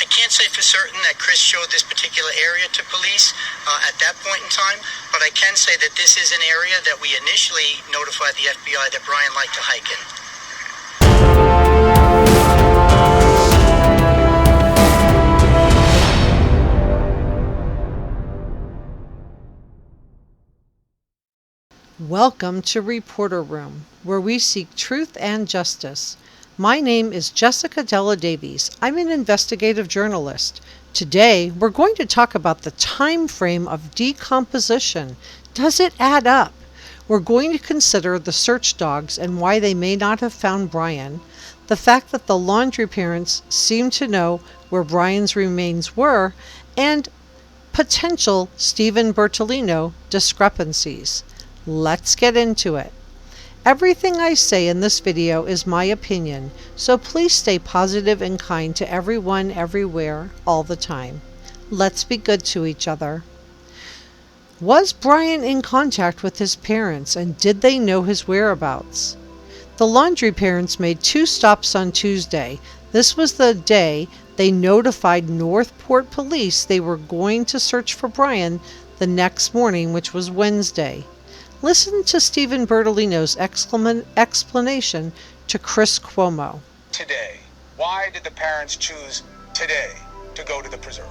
I can't say for certain that Chris showed this particular area to police at that point in time, but I can say that this is an area that we initially notified the FBI that Brian liked to hike in. Welcome to Reporter Room, where we seek truth and justice. My name is Jessica Della Davies. I'm an investigative journalist. Today, we're going to talk about the time frame of decomposition. Does it add up? We're going to consider the search dogs and why they may not have found Brian, the fact that the Laundrie parents seem to know where Brian's remains were, and potential Steven Bertolino discrepancies. Let's get into it. Everything I say in this video is my opinion, so please stay positive and kind to everyone, everywhere, all the time. Let's be good to each other. Was Brian in contact with his parents, and did they know his whereabouts? The Laundrie parents made 2 stops on Tuesday. This was the day they notified Northport police they were going to search for Brian the next morning, which was Wednesday. Listen to Steven Bertolino's explanation to Chris Cuomo. Today. Why did the parents choose today to go to the preserve?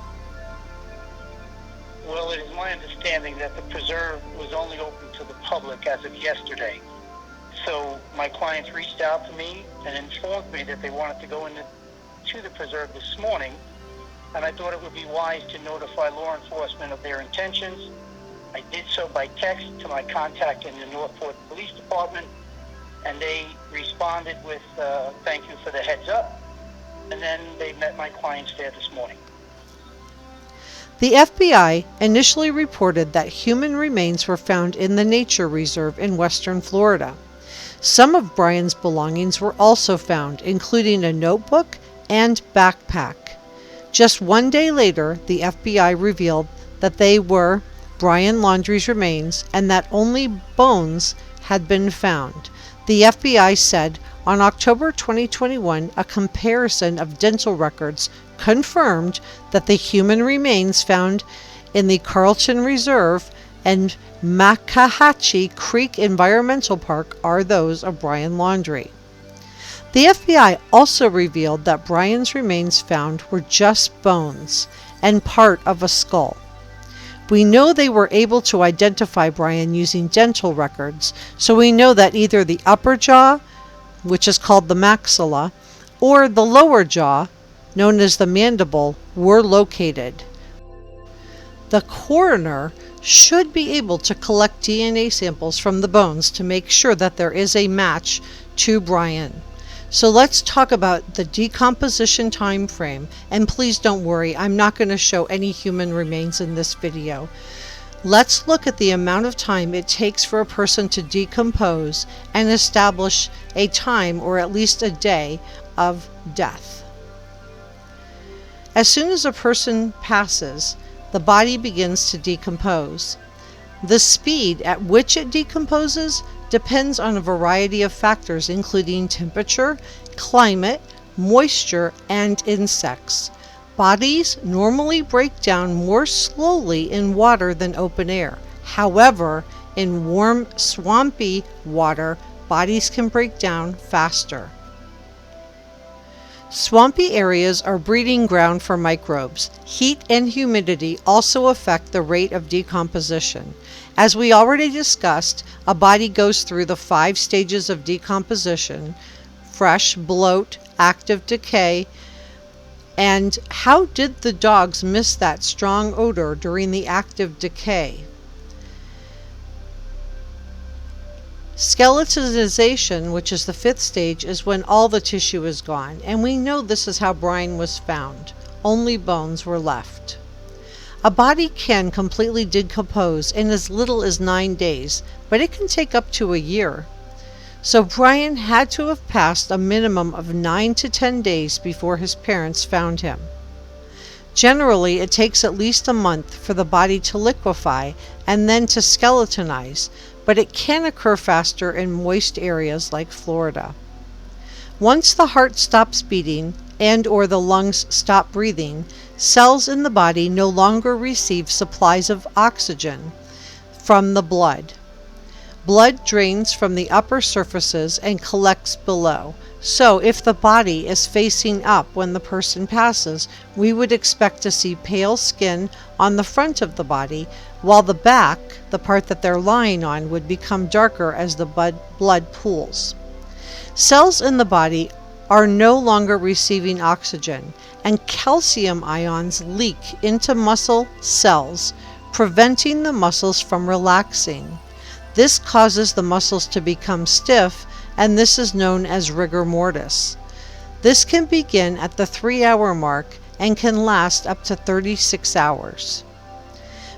Well, it is my understanding that the preserve was only open to the public as of yesterday. So my clients reached out to me and informed me that they wanted to go to the preserve this morning, and I thought it would be wise to notify law enforcement of their intentions. I did so by text to my contact in the Northport Police Department, and they responded with thank you for the heads up, and then they met my clients there this morning. The FBI initially reported that human remains were found in the nature reserve in western Florida. Some of Brian's belongings were also found, including a notebook and backpack. Just 1 day later, the FBI revealed that they were Brian Laundrie's remains and that only bones had been found. The FBI said on October 2021, a comparison of dental records confirmed that the human remains found in the Carlton Reserve and Macahachie Creek Environmental Park are those of Brian Laundrie. The FBI also revealed that Brian's remains found were just bones and part of a skull. We know they were able to identify Brian using dental records, so we know that either the upper jaw, which is called the maxilla, or the lower jaw, known as the mandible, were located. The coroner should be able to collect DNA samples from the bones to make sure that there is a match to Brian. So let's talk about the decomposition time frame, and please don't worry, I'm not going to show any human remains in this video. Let's look at the amount of time it takes for a person to decompose and establish a time, or at least a day, of death. As soon as a person passes, the body begins to decompose. The speed at which it decomposes depends on a variety of factors, including temperature, climate, moisture, and insects. Bodies normally break down more slowly in water than open air. However, in warm, swampy water, bodies can break down faster. Swampy areas are breeding ground for microbes. Heat and humidity also affect the rate of decomposition. As we already discussed, a body goes through the 5 stages of decomposition: fresh, bloat, active decay. And how did the dogs miss that strong odor during the active decay? Skeletonization, which is the 5th stage, is when all the tissue is gone, and we know this is how Brian was found. Only bones were left. A body can completely decompose in as little as 9 days, but it can take up to a year. So Brian had to have passed a minimum of 9 to 10 days before his parents found him. Generally, it takes at least a month for the body to liquefy and then to skeletonize, but it can occur faster in moist areas like Florida. Once the heart stops beating and or the lungs stop breathing, cells in the body no longer receive supplies of oxygen from the blood. Blood drains from the upper surfaces and collects below. So if the body is facing up when the person passes, we would expect to see pale skin on the front of the body, while the back, the part that they're lying on, would become darker as the blood pools. Cells in the body are no longer receiving oxygen, and calcium ions leak into muscle cells, preventing the muscles from relaxing. This causes the muscles to become stiff, and this is known as rigor mortis. This can begin at the 3-hour mark and can last up to 36 hours.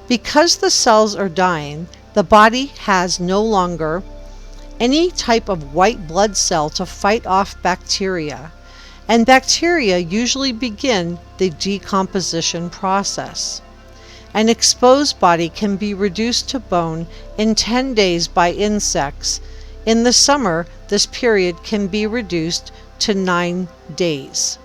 Because the cells are dying, the body has no longer any type of white blood cell to fight off bacteria, and bacteria usually begin the decomposition process. An exposed body can be reduced to bone in 10 days by insects. In the summer, this period can be reduced to 9 days.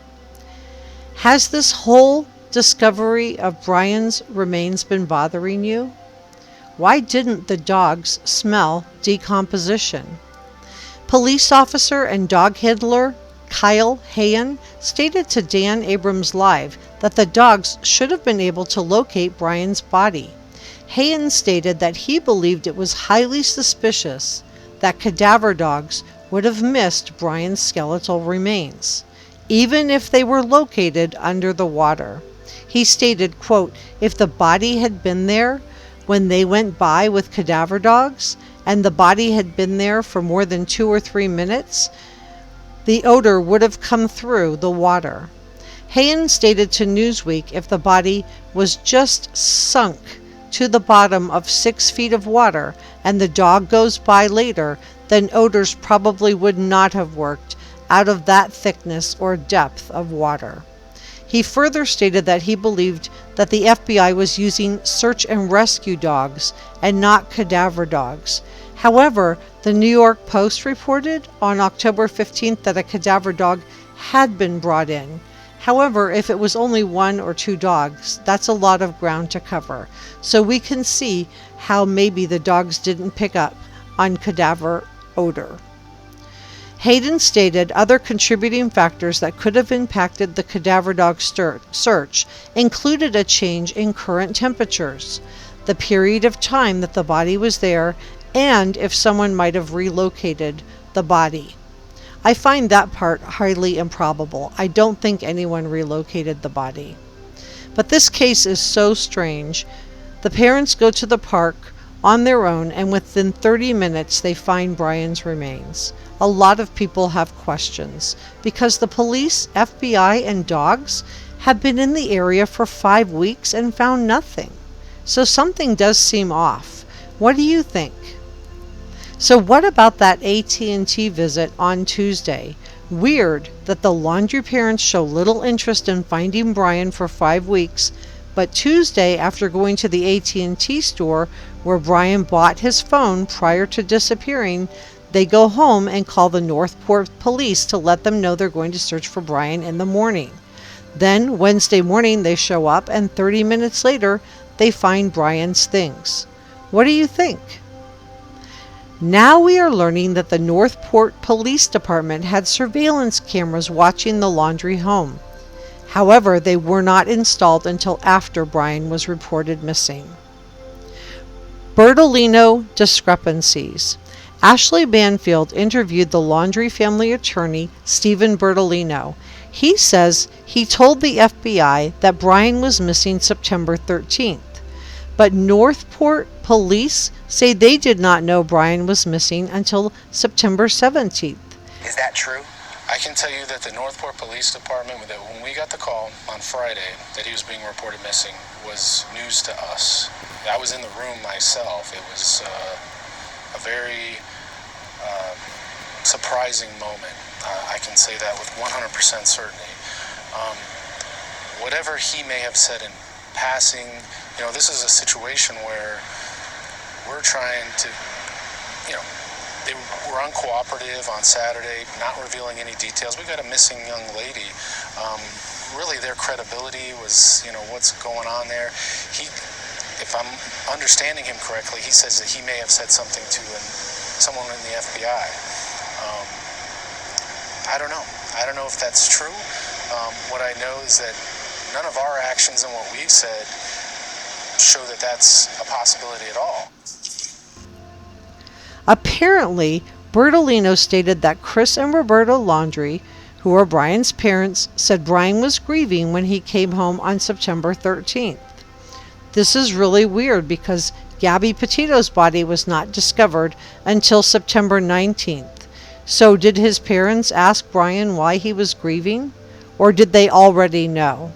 Has this whole discovery of Brian's remains been bothering you? Why didn't the dogs smell decomposition? Police officer and dog handler Kyle Hayen stated to Dan Abrams Live that the dogs should have been able to locate Brian's body. Hayen stated that he believed it was highly suspicious that cadaver dogs would have missed Brian's skeletal remains, even if they were located under the water. He stated, quote, "If the body had been there when they went by with cadaver dogs, and the body had been there for more than 2 or 3 minutes, the odor would have come through the water." Hayen stated to Newsweek, if the body was just sunk to the bottom of 6 feet of water and the dog goes by later, then odors probably would not have worked out of that thickness or depth of water. He further stated that he believed that the FBI was using search and rescue dogs and not cadaver dogs. However, the New York Post reported on October 15th that a cadaver dog had been brought in. However, if it was only 1 or 2 dogs, that's a lot of ground to cover. So we can see how maybe the dogs didn't pick up on cadaver odor. Hayden stated other contributing factors that could have impacted the cadaver dog search included a change in current temperatures, the period of time that the body was there, and if someone might have relocated the body. I find that part highly improbable. I don't think anyone relocated the body. But this case is so strange. The parents go to the park on their own, and within 30 minutes they find Brian's remains. A lot of people have questions because the police, FBI, and dogs have been in the area for 5 weeks and found nothing. So something does seem off. What do you think? So what about that AT&T visit on Tuesday? Weird that the Laundrie parents show little interest in finding Brian for 5 weeks, but Tuesday, after going to the AT&T store where Brian bought his phone prior to disappearing, they go home and call the Northport police to let them know they're going to search for Brian in the morning. Then Wednesday morning they show up, and 30 minutes later they find Brian's things. What do you think? Now we are learning that the Northport Police Department had surveillance cameras watching the Laundrie home. However, they were not installed until after Brian was reported missing. Bertolino discrepancies. Ashley Banfield interviewed the Laundrie family attorney, Steven Bertolino. He says he told the FBI that Brian was missing September 13th. But Northport police say they did not know Brian was missing until September 17th. Is that true? I can tell you that the Northport Police Department, that when we got the call on Friday that he was being reported missing, was news to us. I was in the room myself. It was a very surprising moment. I can say that with 100% certainty. Whatever he may have said in passing, this is a situation where we're trying to, they were uncooperative on Saturday, not revealing any details. We got a missing young lady Really, their credibility was, what's going on there. If I'm understanding him correctly, he says that he may have said something to someone in the FBI. I don't know. I don't know if that's true. What I know is that none of our actions and what we've said show that that's a possibility at all. Apparently, Bertolino stated that Chris and Roberta Laundrie, who are Brian's parents, said Brian was grieving when he came home on September 13th. This is really weird because Gabby Petito's body was not discovered until September 19th. So did his parents ask Brian why he was grieving? Or did they already know?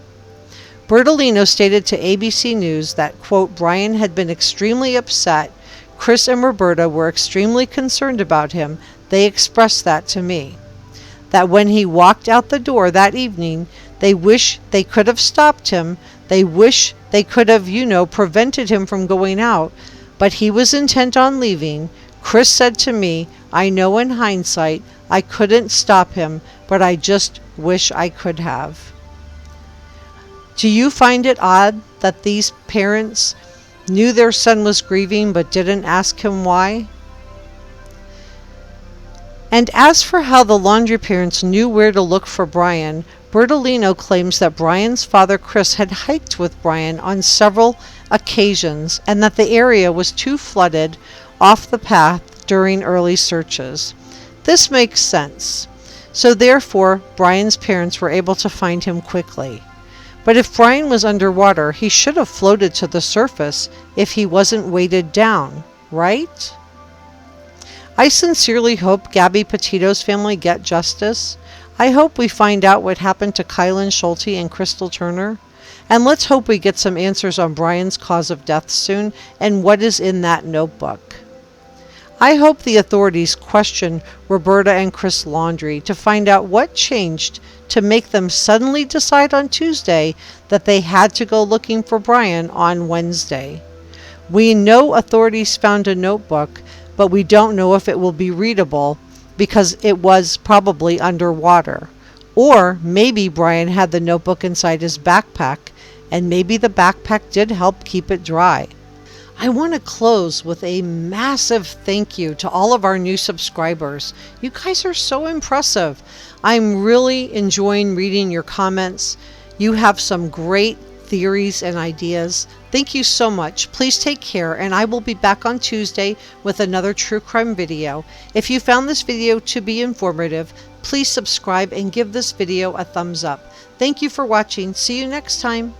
Bertolino stated to ABC News that, quote, Brian had been extremely upset. Chris and Roberta were extremely concerned about him. They expressed that to me. That when he walked out the door that evening, they wish they could have stopped him. They wish they could have, prevented him from going out. But he was intent on leaving. Chris said to me, I know in hindsight I couldn't stop him, but I just wish I could have. Do you find it odd that these parents knew their son was grieving but didn't ask him why? And as for how the Laundrie parents knew where to look for Brian, Bertolino claims that Brian's father Chris had hiked with Brian on several occasions and that the area was too flooded off the path during early searches. This makes sense. So therefore, Brian's parents were able to find him quickly. But if Brian was underwater, he should have floated to the surface if he wasn't weighted down, right? I sincerely hope Gabby Petito's family get justice. I hope we find out what happened to Kylen Shulte and Crystal Turner. And let's hope we get some answers on Brian's cause of death soon and what is in that notebook. I hope the authorities question Roberta and Chris Laundrie to find out what changed to make them suddenly decide on Tuesday that they had to go looking for Brian on Wednesday. We know authorities found a notebook, but we don't know if it will be readable because it was probably underwater. Or maybe Brian had the notebook inside his backpack, and maybe the backpack did help keep it dry. I want to close with a massive thank you to all of our new subscribers. You guys are so impressive. I'm really enjoying reading your comments. You have some great theories and ideas. Thank you so much. Please take care, and I will be back on Tuesday with another true crime video. If you found this video to be informative, please subscribe and give this video a thumbs up. Thank you for watching. See you next time.